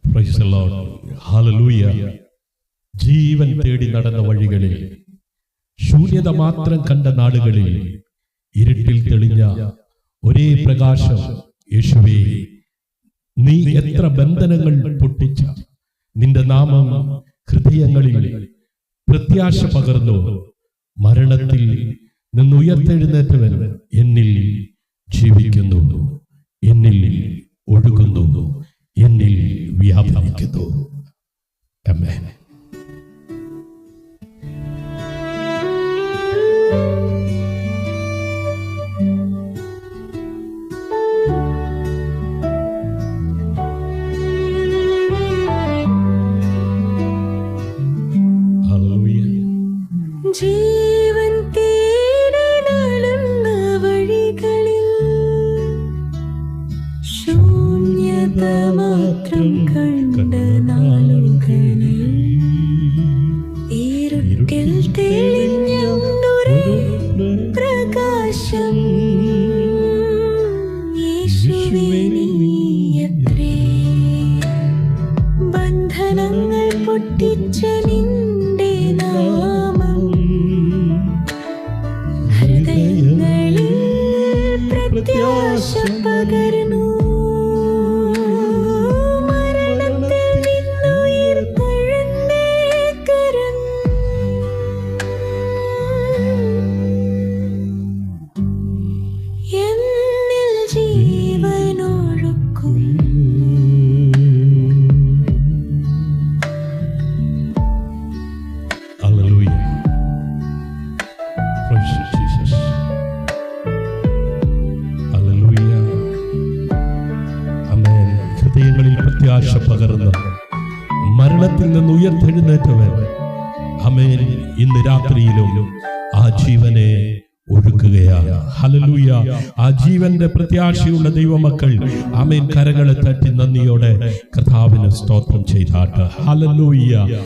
Praise the Lord. Hallelujah. ജീവൻ തേടി നടന്ന വഴികളിൽ, ശൂന്യത മാത്രം കണ്ട നാടുകളിൽ, ഇരുട്ടിൽ തെളിഞ്ഞ ഒരേ പ്രകാശം, യേശുവേ, നീ എത്ര ബന്ധനങ്ങൾ പൊട്ടിച്ച നിന്റെ നാമം ഹൃദയങ്ങളിൽ പ്രത്യാശ പകർന്നു. മരണത്തിൽ നിന്ന് ഉയർത്തെഴുന്നേറ്റവൻ എന്നിൽ ജീവിക്കുന്നു, എന്നിൽ ഒഴുകുന്നു, എന്നിൽ വ്യാപരിക്കുന്നു. ആമേൻ. ജീവൻ തേടണ വഴികളിൽ, ശൂന്യത മാത്രം കണ്ട നാളുകളിൽ, ഇരുട്ടിൽ തെളിഞ്ഞൊരു പ്രകാശം, യേശുവേ നീയത്രേ. ബന്ധനങ്ങൾ പൊട്ടിച്ച നിന്റെ നാമം ഹൃദയങ്ങളിൽ പ്രത്യാശ പകർന്നു. മരണത്തിൽ നിന്നുയർത്തെഴുന്നേറ്റവൻ എന്നിൽ ജീവനൊഴുക്കും. ഹല്ലേലൂയ. Price Jesus. ഹല്ലേലൂയ. ആമേൻ. ഹൃദയങ്ങളിൽ പ്രത്യാശ പകർന്ന് മരണത്തിൽ നിന്ന് ഉയർത്തെഴുന്നേറ്റവൻ, ആമേൻ, ഇന്ന് രാത്രിയിലും ആ ജീവനെ ഒഴുക്കുകയാണ്. ഹല്ലേലൂയ. ആ ജീവന്റെ പ്രത്യാശയുള്ള ദൈവമക്കൾ, ആമേൻ, കരങ്ങളെ തട്ടി നന്ദിയോടെ കർത്താവിന് സ്തോത്രം ചെയ്താട്ട്. ഹല്ലേലൂയ.